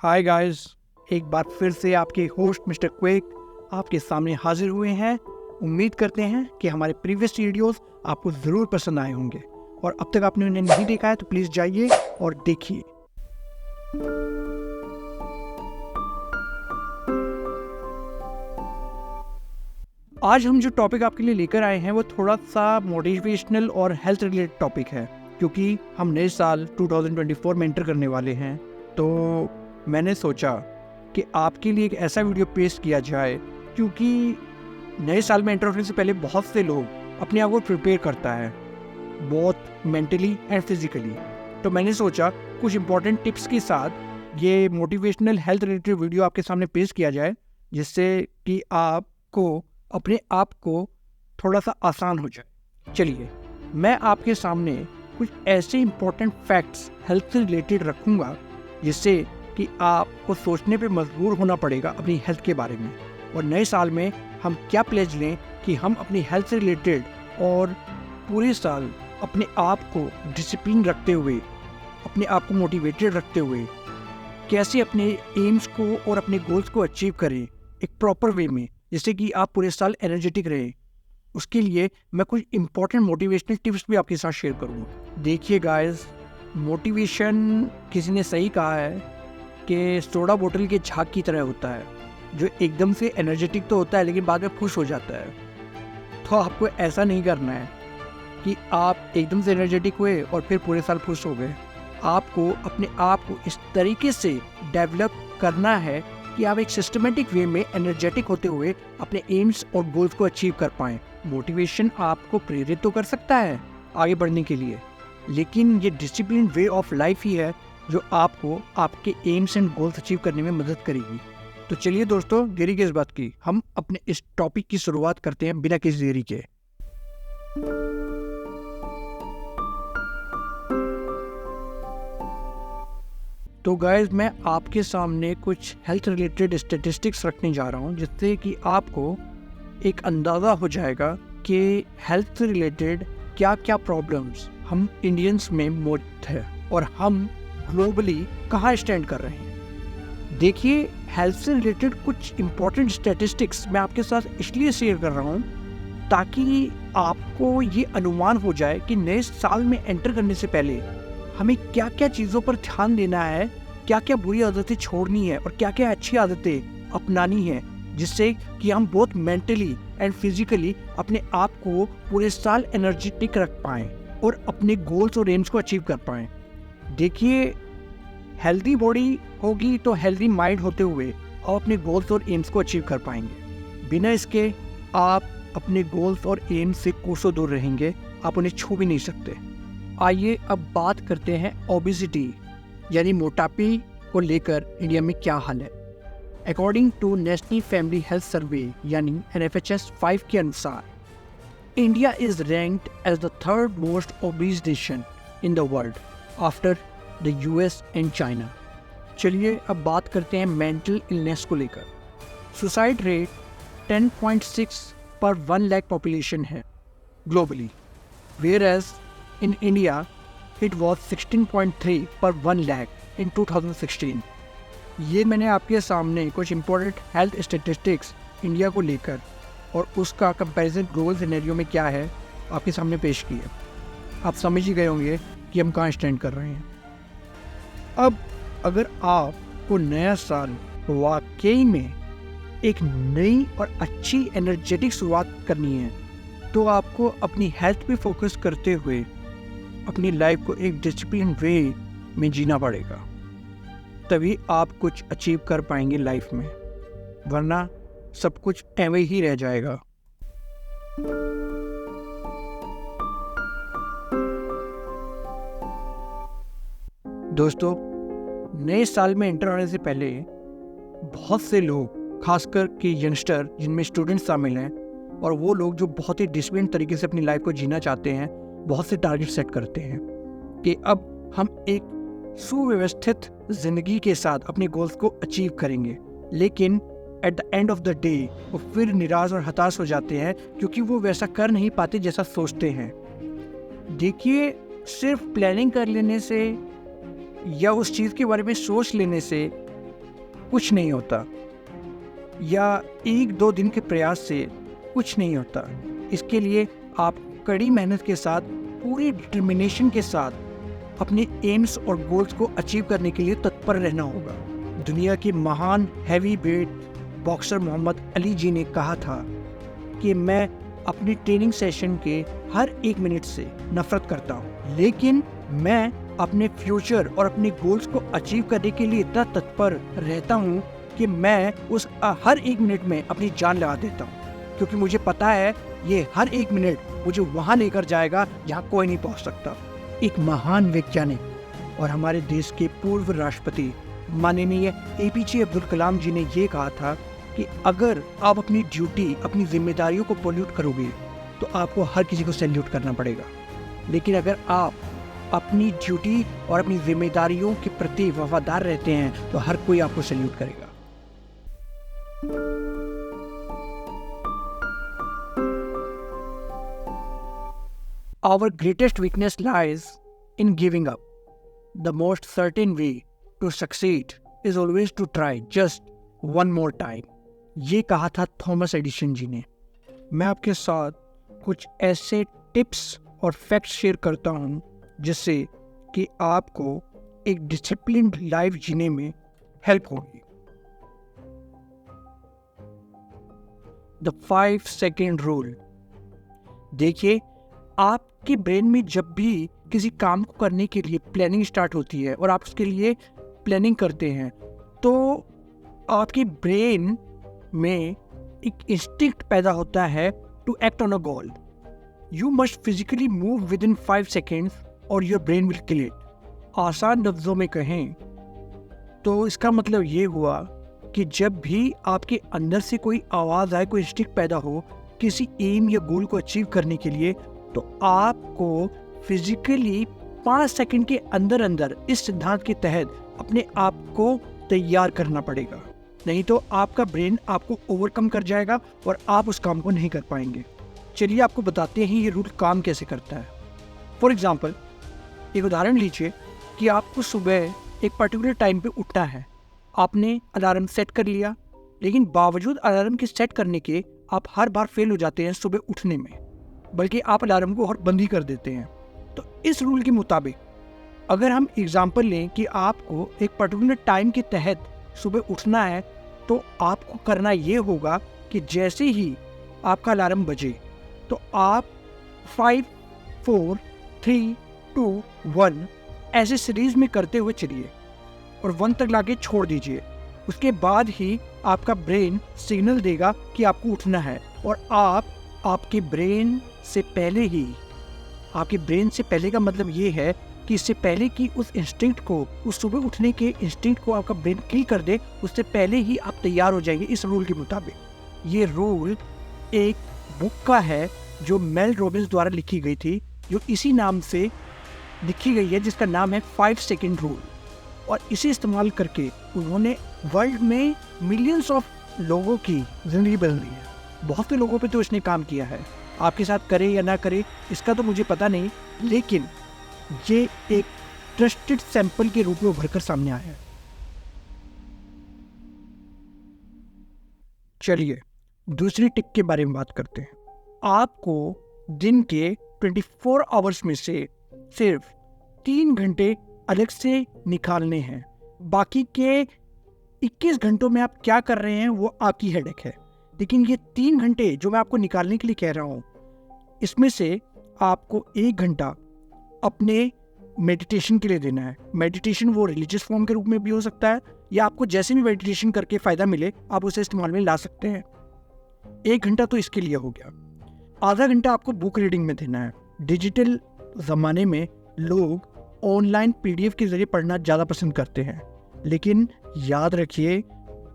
Hi guys, एक बार फिर से आपके होस्ट मिस्टर क्विक आपके सामने हाजिर हुए हैं। उम्मीद करते हैं कि हमारे प्रीवियस वीडियोस आपको ज़रूर पसंद आए होंगे और अब तक आपने उन्हें नहीं देखा है तो प्लीज़ जाइए और देखिए। आज हम जो टॉपिक आपके लिए लेकर आए हैं वो थोड़ा सा मोटिवेशनल और हेल्थ रिलेटेड टॉपिक है, क्योंकि हम नए साल 2024 में एंटर करने वाले हैं। तो मैंने सोचा कि आपके लिए एक ऐसा वीडियो पेश किया जाए, क्योंकि नए साल में एंटर होने से पहले बहुत से लोग अपने आप को प्रिपेयर करता है, बोथ मेंटली एंड फिजिकली। तो मैंने सोचा कुछ इंपॉर्टेंट टिप्स के साथ ये मोटिवेशनल हेल्थ रिलेटेड वीडियो आपके सामने पेश किया जाए, जिससे कि आपको अपने आप को थोड़ा सा आसान हो जाए। चलिए, मैं आपके सामने कुछ ऐसे इंपॉर्टेंट फैक्ट्स हेल्थ से रिलेटेड रखूँगा जिससे कि आपको सोचने पे मजबूर होना पड़ेगा अपनी हेल्थ के बारे में, और नए साल में हम क्या प्लेज लें कि हम अपनी हेल्थ से रिलेटेड और पूरे साल अपने आप को डिसिप्लिन रखते हुए, अपने आप को मोटिवेटेड रखते हुए कैसे अपने एम्स को और अपने गोल्स को अचीव करें एक प्रॉपर वे में, जिससे कि आप पूरे साल एनर्जेटिक रहें। उसके लिए मैं कुछ इंपॉर्टेंट मोटिवेशनल टिप्स भी आपके साथ शेयर करूँगा। देखिए गाइस, मोटिवेशन किसी ने सही कहा है कि सोडा बोतल के झाग की तरह होता है, जो एकदम से एनर्जेटिक तो होता है लेकिन बाद में खुश हो जाता है। तो आपको ऐसा नहीं करना है कि आप एकदम से एनर्जेटिक हुए और फिर पूरे साल खुश हो गए। आपको अपने आप को इस तरीके से डेवलप करना है कि आप एक सिस्टमेटिक वे में एनर्जेटिक होते हुए अपने एम्स और गोल्स को अचीव कर पाएँ। मोटिवेशन आपको प्रेरित तो कर सकता है आगे बढ़ने के लिए, लेकिन ये डिसिप्लिन वे ऑफ लाइफ ही है जो आपको आपके एम्स एंड गोल्स अचीव करने में मदद करेगी। तो चलिए दोस्तों, देरी किस बात की, हम अपने इस टॉपिक की शुरुआत करते हैं बिना किसी देरी के। तो गाइस, मैं आपके सामने कुछ हेल्थ रिलेटेड स्टैटिस्टिक्स रखने जा रहा हूँ, जिससे कि आपको एक अंदाज़ा हो जाएगा कि हेल्थ से रिलेटेड क्या क्या प्रॉब्लम्स हम इंडियंस में मौजूद है और हम ग्लोबली कहाँ स्टैंड कर रहे हैं। देखिए, हेल्थ से रिलेटेड कुछ इंपॉर्टेंट स्टैटिस्टिक्स मैं आपके साथ इसलिए शेयर कर रहा हूँ ताकि आपको ये अनुमान हो जाए कि नए साल में एंटर करने से पहले हमें क्या क्या चीज़ों पर ध्यान देना है, क्या क्या बुरी आदतें छोड़नी है और क्या क्या अच्छी आदतें अपनानी है, जिससे कि हम बोथ मेंटली एंड फिजिकली अपने आप को पूरे साल एनर्जेटिक रख पाएँ और अपने गोल्स और एम्स को अचीव कर पाएँ। देखिए, हेल्दी बॉडी होगी तो हेल्दी माइंड होते हुए आप अपने गोल्स और एम्स को अचीव कर पाएंगे। बिना इसके आप अपने गोल्स और एम्स से कोसों दूर रहेंगे, आप उन्हें छू भी नहीं सकते। आइए अब बात करते हैं ओबेसिटी यानी मोटापे को लेकर इंडिया में क्या हाल है। According to National Family Health Survey यानी NFHS 5 के अनुसार India is ranked as the third most obese nation in the world after the US and China. चलिए अब बात करते हैं मेंटल इलनेस को लेकर। सुसाइड रेट 10.6 पर 1 लाख पॉपुलेशन है globally, whereas in India it was 16.3 पर 1 लाख इन 2016। ये मैंने आपके सामने कुछ इंपॉर्टेंट हेल्थ स्टेटिस्टिक्स इंडिया को लेकर और उसका कंपैरिजन ग्लोबल सिनेरियो में क्या है आपके सामने पेश किया। आप समझ ही गए होंगे कि हम कहाँ स्टैंड कर रहे हैं। अब अगर आपको नया साल वाकई में एक नई और अच्छी एनर्जेटिक शुरुआत करनी है, तो आपको अपनी हेल्थ पे फोकस करते हुए अपनी लाइफ को एक डिसिप्लिन वे में जीना पड़ेगा, तभी आप कुछ अचीव कर पाएंगे लाइफ में, वरना सब कुछ ऐवे ही रह जाएगा। दोस्तों, नए साल में एंटर होने से पहले बहुत से लोग, खासकर कि यंगस्टर जिनमें स्टूडेंट शामिल हैं और वो लोग जो बहुत ही डिसिप्लिन तरीके से अपनी लाइफ को जीना चाहते हैं, बहुत से टारगेट सेट करते हैं कि अब हम एक सुव्यवस्थित ज़िंदगी के साथ अपने गोल्स को अचीव करेंगे। लेकिन at the end of the day वो फिर निराश और हताश हो जाते हैं, क्योंकि वो वैसा कर नहीं पाते जैसा सोचते हैं। देखिए, सिर्फ प्लानिंग कर लेने से या उस चीज़ के बारे में सोच लेने से कुछ नहीं होता, या 1-2 दिन के प्रयास से कुछ नहीं होता। इसके लिए आप कड़ी मेहनत के साथ, पूरी डिटर्मिनेशन के साथ अपने एम्स और गोल्स को अचीव करने के लिए तत्पर रहना होगा। दुनिया के महान heavyweight boxer Muhammad Ali ji ने कहा था कि मैं अपनी ट्रेनिंग सेशन के हर 1 मिनट से नफरत करता हूँ, लेकिन मैं अपने फ्यूचर और अपने गोल्स को अचीव करने के लिए इतना तत्पर रहता हूँ कि मैं उस हर 1 मिनट में अपनी जान लगा देता हूँ, क्योंकि मुझे पता है ये हर 1 मिनट मुझे वहाँ लेकर जाएगा जहाँ कोई नहीं पहुँच सकता। एक महान वैज्ञानिक और हमारे देश के पूर्व राष्ट्रपति माननीय APJ अब्दुल कलाम जी ने ये कहा था कि अगर आप अपनी ड्यूटी, अपनी जिम्मेदारियों को पोल्यूट करोगे तो आपको हर किसी को सैल्यूट करना पड़ेगा, लेकिन अगर आप अपनी ड्यूटी और अपनी जिम्मेदारियों के प्रति वफादार रहते हैं तो हर कोई आपको सैल्यूट करेगा। Our greatest weakness lies in giving up. The most certain way to succeed is always to try just one more time. ये कहा था थॉमस एडिसन जी ने। मैं आपके साथ कुछ ऐसे टिप्स और फैक्ट्स शेयर करता हूँ जिससे कि आपको एक डिसिप्लिन्ड लाइफ जीने में हेल्प होगी। The 5 second rule. देखिए, आपके ब्रेन में जब भी किसी काम को करने के लिए प्लानिंग स्टार्ट होती है और आप उसके लिए प्लानिंग करते हैं तो आपके ब्रेन में एक इंस्टिंक्ट पैदा होता है to act on a goal. You must physically move within 5 seconds और your brain will kill it. आसान लफ्जों में कहें तो इसका मतलब ये हुआ कि जब भी आपके अंदर से कोई आवाज़ आए, कोई इंस्टिंक्ट पैदा हो किसी एम या गोल को अचीव करने के लिए, तो आपको फिजिकली 5 सेकंड के अंदर अंदर इस सिद्धांत के तहत अपने आप को तैयार करना पड़ेगा, नहीं तो आपका ब्रेन आपको ओवरकम कर जाएगा और आप उस काम को नहीं कर पाएंगे। चलिए आपको बताते हैं ये रूल काम कैसे करता है। फॉर एग्जाम्पल, एक उदाहरण लीजिए कि आपको सुबह एक पर्टिकुलर टाइम पे उठना है। आपने अलार्म सेट कर लिया, लेकिन बावजूद अलार्म के सेट करने के आप हर बार फेल हो जाते हैं सुबह उठने में, बल्कि आप अलार्म को और बंद ही कर देते हैं। तो इस रूल के मुताबिक अगर हम एग्जाम्पल लें कि आपको एक पर्टिकुलर टाइम के तहत सुबह उठना है, तो आपको करना ये होगा कि जैसे ही आपका अलार्म बजे तो आप 5, 4, 3, 2, 1 ऐसे सीरीज में करते हुए चलिए और 1 तक लाके छोड़ दीजिए। उसके बाद ही आपका ब्रेन सिग्नल देगा कि आपको उठना है और आपके ब्रेन से पहले का मतलब ये है कि इससे पहले कि उस इंस्टिंक्ट को, उस सुबह उठने के इंस्टिंक्ट को आपका ब्रेन किल कर दे, उससे पहले ही आप तैयार हो जाएंगे इस रूल के मुताबिक। ये रूल एक बुक का है जो मेल रॉबिन्स द्वारा लिखी गई थी, जो इसी नाम से लिखी गई है, जिसका नाम है 5 सेकेंड रूल। और इसे इस्तेमाल करके उन्होंने वर्ल्ड में मिलियंस ऑफ लोगों की ज़िंदगी बदल दी है। बहुत से लोगों पे तो इसने काम किया है, आपके साथ करे या ना करे इसका तो मुझे पता नहीं, लेकिन ये एक ट्रस्टेड सैंपल के रूप में उभर कर सामने आया है। चलिए दूसरी टिप के बारे में बात करते हैं। आपको दिन के 24 आवर्स में से सिर्फ 3 घंटे अलग से निकालने हैं। बाकी के 21 घंटों में आप क्या कर रहे हैं वो आपकी हेडेक है, लेकिन ये 3 घंटे जो मैं आपको निकालने के लिए कह रहा हूँ, इसमें से आपको 1 घंटा अपने मेडिटेशन के लिए देना है। मेडिटेशन वो रिलीजियस फॉर्म के रूप में भी हो सकता है, या आपको जैसे भी मेडिटेशन करके फ़ायदा मिले आप उसे इस्तेमाल में ला सकते हैं। 1 घंटा तो इसके लिए हो गया। आधा घंटा आपको बुक रीडिंग में देना है। डिजिटल ज़माने में लोग ऑनलाइन PDF के ज़रिए पढ़ना ज़्यादा पसंद करते हैं, लेकिन याद रखिए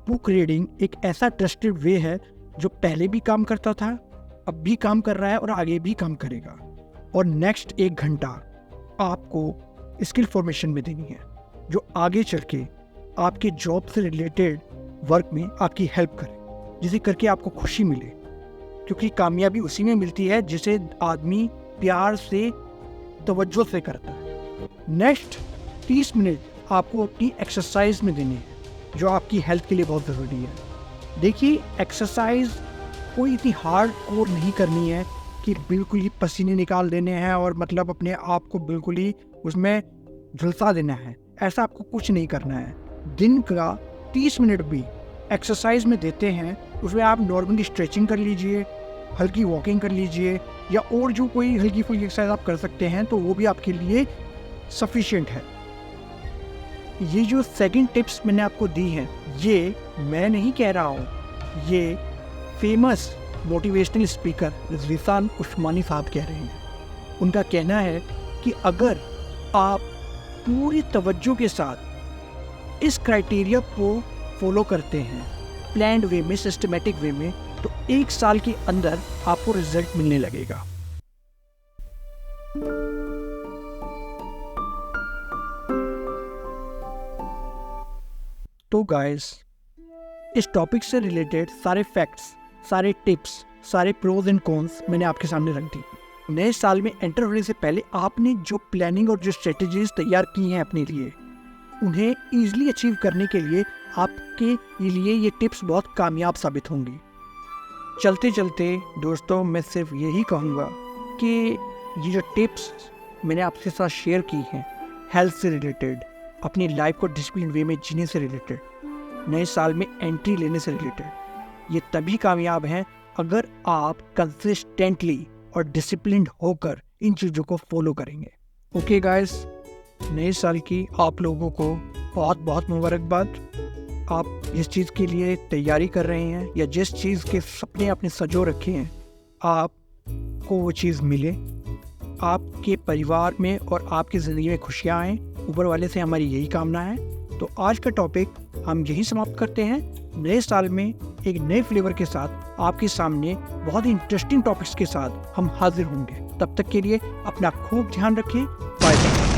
बुक रीडिंग एक ऐसा ट्रस्टेड वे है जो पहले भी काम करता था, अब भी काम कर रहा है और आगे भी काम करेगा। और नेक्स्ट 1 घंटा आपको स्किल फॉर्मेशन में देनी है, जो आगे चल के आपके जॉब से रिलेटेड वर्क में आपकी हेल्प करे, जिसे करके आपको खुशी मिले, क्योंकि कामयाबी उसी में मिलती है जिसे आदमी प्यार से, तवज्जो से करता है। नेक्स्ट 30 मिनट आपको अपनी एक्सरसाइज में देने हैं। जो आपकी हेल्थ के लिए बहुत ज़रूरी है। देखिए, एक्सरसाइज कोई इतनी हार्ड कोर नहीं करनी है कि बिल्कुल ही पसीने निकाल देने हैं और मतलब अपने आप को बिल्कुल ही उसमें झुलसा देना है। ऐसा आपको कुछ नहीं करना है। दिन का 30 मिनट भी एक्सरसाइज में देते हैं, उसमें आप नॉर्मली स्ट्रेचिंग कर लीजिए, हल्की वॉकिंग कर लीजिए, या और जो कोई हल्की फुल्की एक्सरसाइज आप कर सकते हैं तो वो भी आपके लिए सफिशिएंट है। ये जो सेकंड टिप्स मैंने आपको दी हैं, ये मैं नहीं कह रहा हूँ, ये फेमस मोटिवेशनल स्पीकर रिज़वान उस्मानी साहब कह रहे हैं। उनका कहना है कि अगर आप पूरी तवज्जो के साथ इस क्राइटेरिया को फॉलो करते हैं प्लान्ड वे में, सिस्टमेटिक वे में, तो 1 साल के अंदर आपको रिजल्ट मिलने लगेगा। तो गाइस, इस टॉपिक से रिलेटेड सारे फैक्ट्स, सारे टिप्स, सारे प्रोज एंड कॉन्स मैंने आपके सामने रख दी। नए साल में एंटर होने से पहले आपने जो प्लानिंग और जो स्ट्रेटजीज तैयार की हैं अपने लिए, उन्हें ईजिली अचीव करने के लिए आपके लिए ये टिप्स बहुत कामयाब साबित होंगी। चलते चलते दोस्तों, मैं सिर्फ यही कहूँगा कि ये जो टिप्स मैंने आपके साथ शेयर की हैं, हेल्थ से रिलेटेड, अपनी लाइफ को डिसिप्लिन वे में जीने से रिलेटेड, नए साल में एंट्री लेने से रिलेटेड, ये तभी कामयाब हैं अगर आप कंसिस्टेंटली और डिसिप्लिन्ड होकर इन चीज़ों को फॉलो करेंगे। ओके गाइस, नए साल की आप लोगों को बहुत बहुत मुबारकबाद। आप जिस चीज़ के लिए तैयारी कर रहे हैं या जिस चीज़ के सपने आपने सजो रखे हैं, आपको वो चीज़ मिले, आपके परिवार में और आपकी ज़िंदगी में खुशियाँ आएँ। ऊपर वाले से हमारी यही कामना है। तो आज का टॉपिक हम यही समाप्त करते हैं। नए साल में एक नए फ्लेवर के साथ आपके सामने बहुत ही इंटरेस्टिंग टॉपिक्स के साथ हम हाजिर होंगे। तब तक के लिए अपना खूब ध्यान रखें। Bye bye.